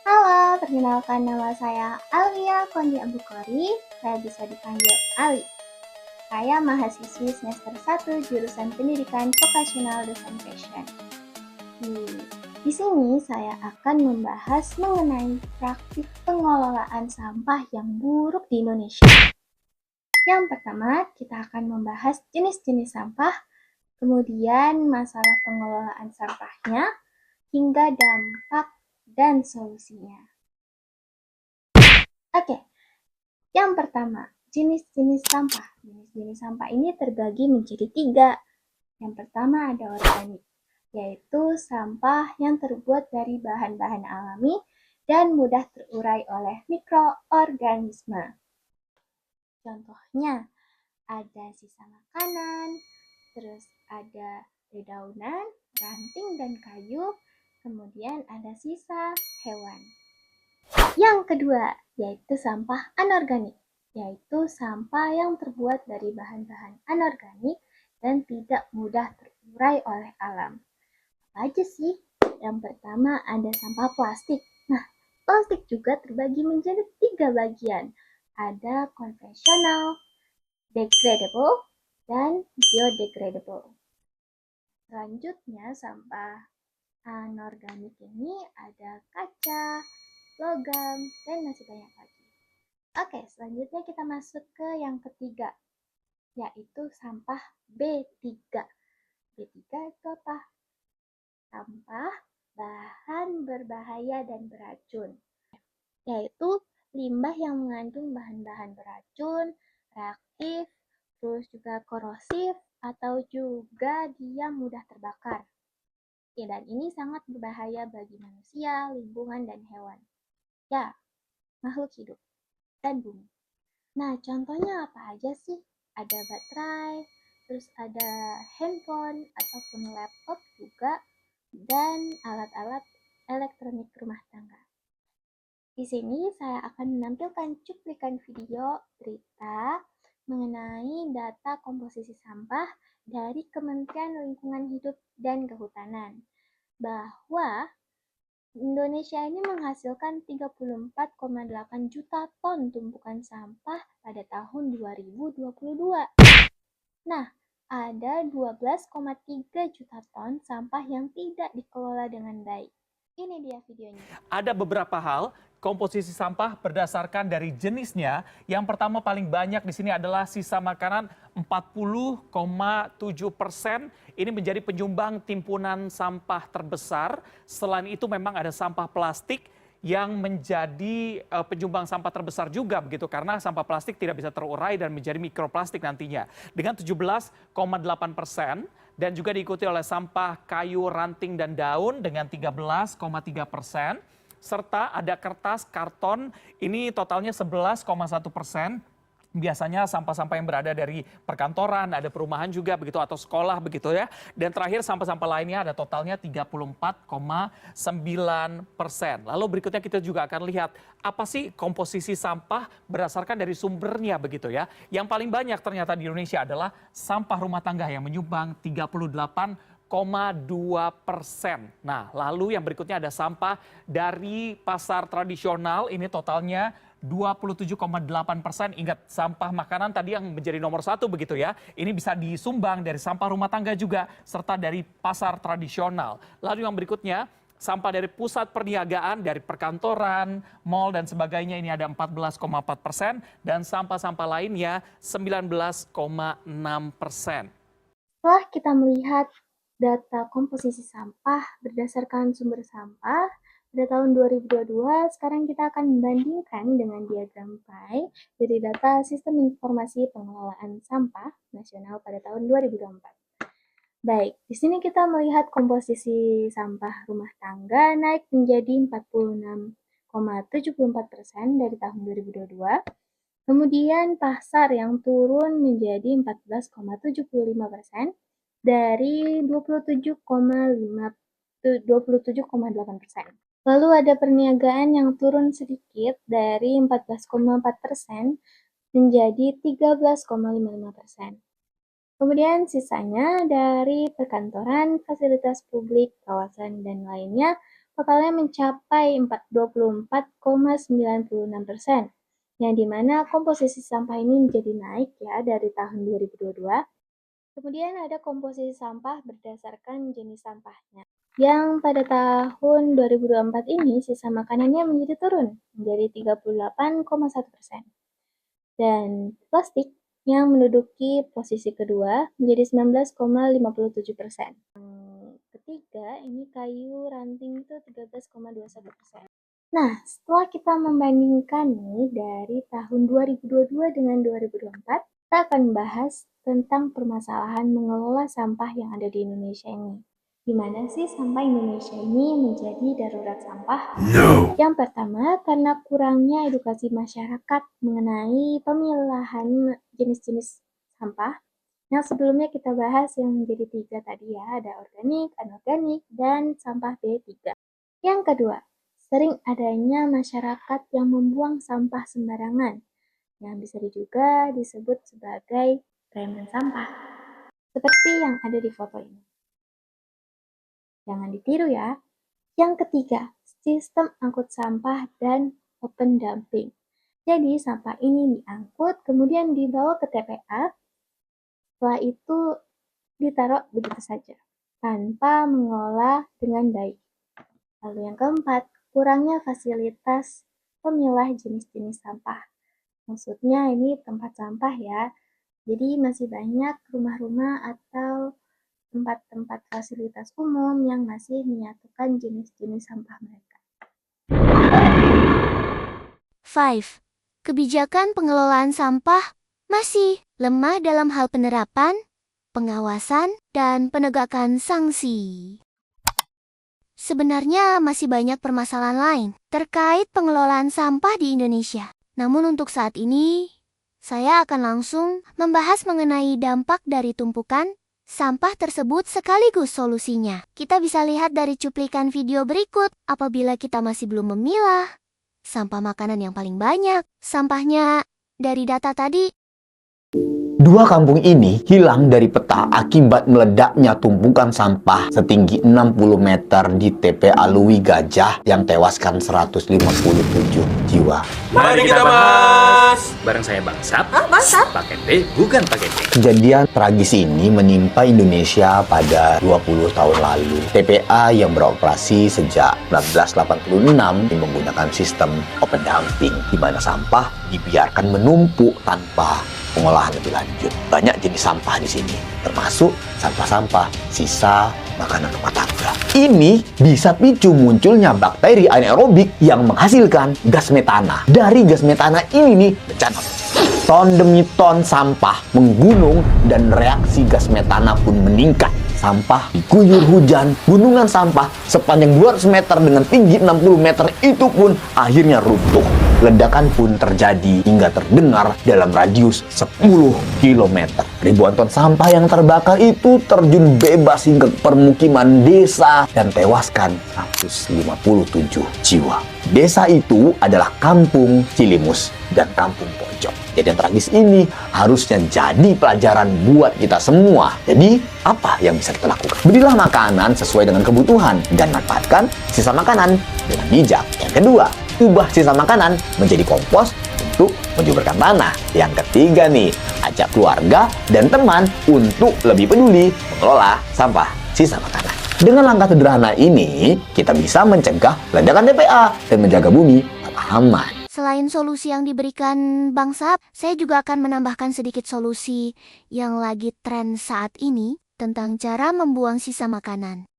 Halo, perkenalkan nama saya Alia Kondi Abukori. Saya bisa dipanggil Ali. Saya mahasiswi semester 1 jurusan Pendidikan Vokasional Dosen Fashion. Di sini saya akan membahas mengenai praktik pengelolaan sampah yang buruk di Indonesia. Yang pertama, kita akan membahas jenis-jenis sampah, kemudian masalah pengelolaan sampahnya, hingga dampak dan solusinya. Oke, yang pertama, jenis-jenis sampah. Jenis-jenis sampah ini terbagi menjadi 3. Yang pertama ada organik, yaitu sampah yang terbuat dari bahan-bahan alami dan mudah terurai oleh mikroorganisme. Contohnya, ada sisa makanan, terus ada dedaunan, ranting, dan kayu, kemudian ada sisa hewan. Yang kedua, yaitu sampah anorganik, yaitu sampah yang terbuat dari bahan-bahan anorganik dan tidak mudah terurai oleh alam. Apa aja sih? Yang pertama ada sampah plastik. Nah, plastik juga terbagi menjadi 3 bagian. Ada konvensional, degradable, dan biodegradable. Selanjutnya, sampah anorganik ini ada kaca, logam, dan masih banyak lagi. Oke, selanjutnya kita masuk ke yang ketiga, yaitu sampah B3. B3 itu apa? Sampah bahan berbahaya dan beracun, yaitu limbah yang mengandung bahan-bahan beracun, reaktif, terus juga korosif, atau juga dia mudah terbakar. Ya, dan ini sangat berbahaya bagi manusia, lingkungan, dan hewan. Ya, makhluk hidup dan bumi. Nah, contohnya apa aja sih? Ada baterai, terus ada handphone ataupun laptop juga, dan alat-alat elektronik rumah tangga. Di sini saya akan menampilkan cuplikan video berita mengenai data komposisi sampah dari Kementerian Lingkungan Hidup dan Kehutanan, bahwa Indonesia ini menghasilkan 34,8 juta ton tumpukan sampah pada tahun 2022. Nah, ada 12,3 juta ton sampah yang tidak dikelola dengan baik. Ini dia videonya. Ada beberapa hal komposisi sampah berdasarkan dari jenisnya. Yang pertama paling banyak di sini adalah sisa makanan 40,7%. Ini menjadi penyumbang timbunan sampah terbesar. Selain itu memang ada sampah plastik yang menjadi penyumbang sampah terbesar juga begitu karena sampah plastik tidak bisa terurai dan menjadi mikroplastik nantinya dengan 17,8%. Dan juga diikuti oleh sampah kayu, ranting, dan daun dengan 13,3%. Serta ada kertas, karton, ini totalnya 11,1%. Biasanya sampah-sampah yang berada dari perkantoran, ada perumahan juga begitu atau sekolah begitu ya. Dan terakhir sampah-sampah lainnya ada totalnya 34,9%. Lalu berikutnya kita juga akan lihat apa sih komposisi sampah berdasarkan dari sumbernya begitu ya. Yang paling banyak ternyata di Indonesia adalah sampah rumah tangga yang menyumbang 38,2%. Nah, lalu yang berikutnya ada sampah dari pasar tradisional, ini totalnya 27,8%. Ingat, sampah makanan tadi yang menjadi nomor 1 begitu ya. Ini bisa disumbang dari sampah rumah tangga juga, serta dari pasar tradisional. Lalu yang berikutnya, sampah dari pusat perniagaan, dari perkantoran, mal, dan sebagainya ini ada 14,4%. Dan sampah-sampah lainnya 19,6%. Setelah kita melihat data komposisi sampah berdasarkan sumber sampah pada tahun 2022, sekarang kita akan membandingkan dengan diagram pie dari data Sistem Informasi Pengelolaan Sampah Nasional pada tahun 2024. Baik, di sini kita melihat komposisi sampah rumah tangga naik menjadi 46,74% dari tahun 2022. Kemudian pasar yang turun menjadi 14,75% dari 27,8%. Lalu ada perniagaan yang turun sedikit dari 14,4% menjadi 13,55%. Kemudian sisanya dari perkantoran, fasilitas publik, kawasan, dan lainnya totalnya mencapai 24,96%, yang dimana komposisi sampah ini menjadi naik ya dari tahun 2022. Kemudian ada komposisi sampah berdasarkan jenis sampahnya, yang pada tahun 2024 ini sisa makanannya menjadi turun menjadi 38,1%. Dan plastik yang menduduki posisi kedua menjadi 19,57%. Ketiga, ini kayu ranting itu 13,21%. Nah, setelah kita membandingkan nih dari tahun 2022 dengan 2024, kita akan bahas tentang permasalahan mengelola sampah yang ada di Indonesia ini. Gimana sih sampah Indonesia ini menjadi darurat sampah? Yang pertama, karena kurangnya edukasi masyarakat mengenai pemilahan jenis-jenis sampah yang sebelumnya kita bahas yang menjadi 3 tadi ya, ada organik, anorganik, dan sampah B3. Yang kedua, sering adanya masyarakat yang membuang sampah sembarangan, yang bisa juga disebut sebagai preman sampah, seperti yang ada di foto ini. Jangan ditiru ya. Yang ketiga, sistem angkut sampah dan open dumping. Jadi sampah ini diangkut, kemudian dibawa ke TPA, setelah itu ditaruh begitu saja, tanpa mengolah dengan baik. Lalu yang keempat, kurangnya fasilitas pemilah jenis-jenis sampah. Maksudnya ini tempat sampah ya, jadi masih banyak rumah-rumah atau tempat-tempat fasilitas umum yang masih menyatukan jenis-jenis sampah mereka. 5. Kebijakan pengelolaan sampah masih lemah dalam hal penerapan, pengawasan, dan penegakan sanksi. Sebenarnya masih banyak permasalahan lain terkait pengelolaan sampah di Indonesia. Namun untuk saat ini, saya akan langsung membahas mengenai dampak dari tumpukan sampah tersebut sekaligus solusinya. Kita bisa lihat dari cuplikan video berikut. Apabila kita masih belum memilah sampah makanan yang paling banyak, sampahnya dari data tadi. Dua kampung ini hilang dari peta akibat meledaknya tumpukan sampah setinggi 60 meter di TPA Lui Gajah yang tewaskan 157 jiwa. Mari kita bahas. Bareng saya Bang Sap. Bang Sap? Pakai D, bukan pakai D. Kejadian tragis ini menimpa Indonesia pada 20 tahun lalu. TPA yang beroperasi sejak 1986 menggunakan sistem open dumping, di mana sampah dibiarkan menumpuk tanpa pengolahan lebih lanjut. Banyak jenis sampah di sini, termasuk sampah-sampah sisa makanan rumah tangga. Ini bisa picu munculnya bakteri anaerobik yang menghasilkan gas metana. Dari gas metana ini nih, bencana. Ton demi ton sampah menggunung dan reaksi gas metana pun meningkat. Sampah diguyur hujan, gunungan sampah sepanjang 200 meter dengan tinggi 60 meter itu pun akhirnya runtuh. Ledakan pun terjadi hingga terdengar dalam radius 10 km. Ribuan ton sampah yang terbakar itu terjun bebas hingga ke permukiman desa dan tewaskan 157 jiwa. Desa itu adalah Kampung Cilimus dan Kampung Pojok. Kejadian tragis ini harusnya jadi pelajaran buat kita semua. Jadi, apa yang bisa kita lakukan? Berilah makanan sesuai dengan kebutuhan dan manfaatkan sisa makanan dengan bijak. Yang kedua, ubah sisa makanan menjadi kompos untuk menyuburkan tanah. Yang ketiga nih, ajak keluarga dan teman untuk lebih peduli mengelola sampah sisa makanan. Dengan langkah sederhana ini, kita bisa mencegah ledakan TPA dan menjaga bumi tetap aman. Selain solusi yang diberikan Bang Sap, saya juga akan menambahkan sedikit solusi yang lagi tren saat ini tentang cara membuang sisa makanan.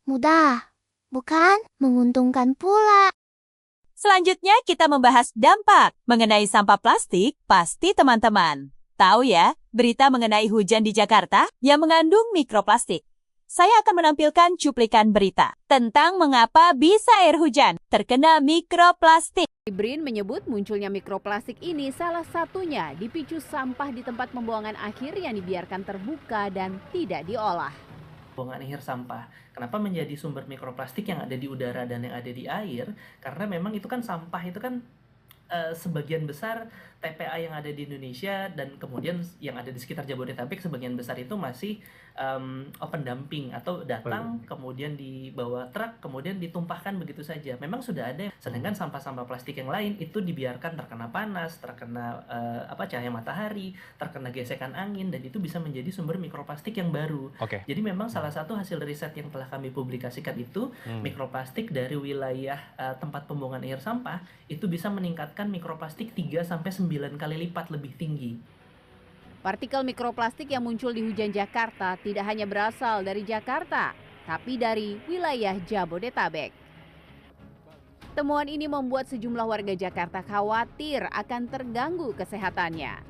Mudah, bukan? Menguntungkan pula. Selanjutnya kita membahas dampak mengenai sampah plastik. Pasti teman-teman tahu ya berita mengenai hujan di Jakarta yang mengandung mikroplastik. saya akan menampilkan cuplikan berita tentang mengapa bisa air hujan terkena mikroplastik. BRIN menyebut munculnya mikroplastik ini salah satunya dipicu sampah di tempat pembuangan akhir yang dibiarkan terbuka dan tidak diolah. Pembuangan akhir sampah. Kenapa menjadi sumber mikroplastik yang ada di udara dan yang ada di air? Karena memang itu kan sampah itu kan sebagian besar TPA yang ada di Indonesia dan kemudian yang ada di sekitar Jabodetabek sebagian besar itu masih open dumping atau datang kemudian dibawa truk kemudian ditumpahkan begitu saja. Memang sudah ada, sedangkan sampah-sampah plastik yang lain itu dibiarkan terkena panas, terkena cahaya matahari, terkena gesekan angin dan itu bisa menjadi sumber mikroplastik yang baru. Jadi memang salah satu hasil riset yang telah kami publikasikan itu mikroplastik dari wilayah tempat pembuangan air sampah itu bisa meningkatkan mikroplastik 3-9 kali lipat lebih tinggi. Partikel mikroplastik yang muncul di hujan Jakarta tidak hanya berasal dari Jakarta, tapi dari wilayah Jabodetabek. Temuan ini membuat sejumlah warga Jakarta khawatir akan terganggu kesehatannya.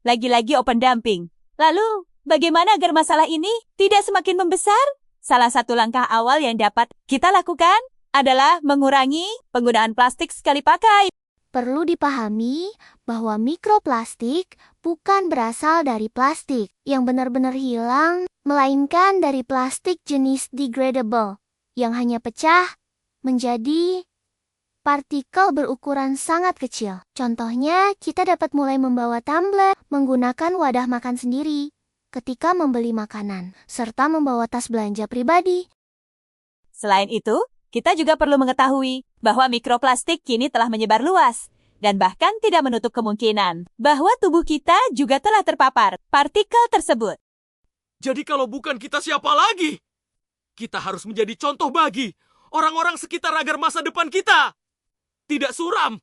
Lagi-lagi open dumping. Lalu, bagaimana agar masalah ini tidak semakin membesar? Salah satu langkah awal yang dapat kita lakukan adalah mengurangi penggunaan plastik sekali pakai. Perlu dipahami bahwa mikroplastik bukan berasal dari plastik yang benar-benar hilang, melainkan dari plastik jenis degradable yang hanya pecah menjadi partikel berukuran sangat kecil. Contohnya, kita dapat mulai membawa tumbler, menggunakan wadah makan sendiri ketika membeli makanan, serta membawa tas belanja pribadi. Selain itu, kita juga perlu mengetahui bahwa mikroplastik kini telah menyebar luas dan bahkan tidak menutup kemungkinan bahwa tubuh kita juga telah terpapar partikel tersebut. Jadi kalau bukan kita siapa lagi? Kita harus menjadi contoh bagi orang-orang sekitar agar masa depan kita tidak suram.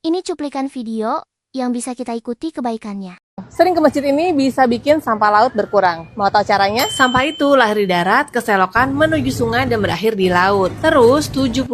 Ini cuplikan video yang bisa kita ikuti kebaikannya. Sering ke masjid ini bisa bikin sampah laut berkurang. Mau tahu caranya? Sampah itu lahir di darat, ke selokan, menuju sungai dan berakhir di laut. Terus, 72%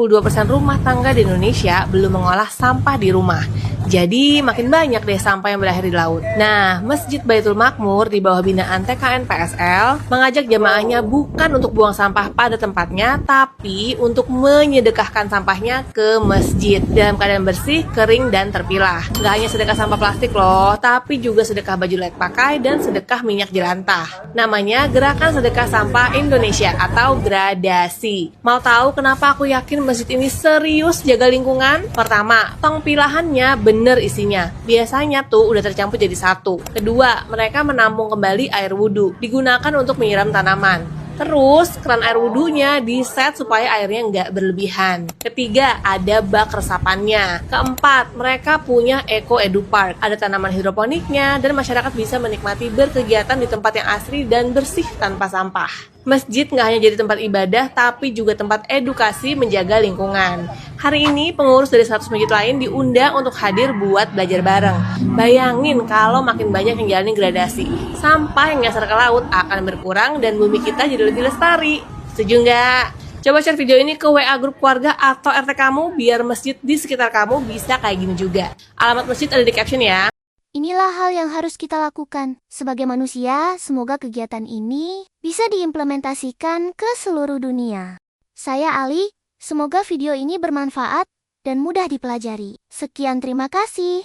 rumah tangga di Indonesia belum mengolah sampah di rumah. Jadi, makin banyak deh sampah yang berakhir di laut. Nah, Masjid Baitul Makmur di bawah binaan TKN PSL mengajak jamaahnya bukan untuk buang sampah pada tempatnya, tapi untuk menyedekahkan sampahnya ke masjid dalam keadaan bersih, kering, dan terpilah. Gak hanya sedekah sampah plastik loh, tapi juga sedekah baju layak pakai dan sedekah minyak jelantah. Namanya Gerakan Sedekah Sampah Indonesia atau Gradasi. Mau tahu kenapa aku yakin masjid ini serius jaga lingkungan? Pertama, tong pilahannya bener isinya. Biasanya tuh udah tercampur jadi satu. Kedua, mereka menampung kembali air wudhu, digunakan untuk menyiram tanaman. Terus, keran air wudhunya diset supaya airnya nggak berlebihan. Ketiga, ada bak resapannya. Keempat, mereka punya Eco Edu Park. Ada tanaman hidroponiknya dan masyarakat bisa menikmati berkegiatan di tempat yang asri dan bersih tanpa sampah. Masjid nggak hanya jadi tempat ibadah, tapi juga tempat edukasi menjaga lingkungan. Hari ini, pengurus dari 100 masjid lain diundang untuk hadir buat belajar bareng. Bayangin kalau makin banyak yang jalanin gradasi. Sampah yang nyasar ke laut akan berkurang dan bumi kita jadi lebih lestari. Setuju nggak? Coba share video ini ke WA grup keluarga atau RT kamu biar masjid di sekitar kamu bisa kayak gini juga. Alamat masjid ada di caption ya. Inilah hal yang harus kita lakukan. Sebagai manusia, semoga kegiatan ini bisa diimplementasikan ke seluruh dunia. Saya Ali, semoga video ini bermanfaat dan mudah dipelajari. Sekian, terima kasih.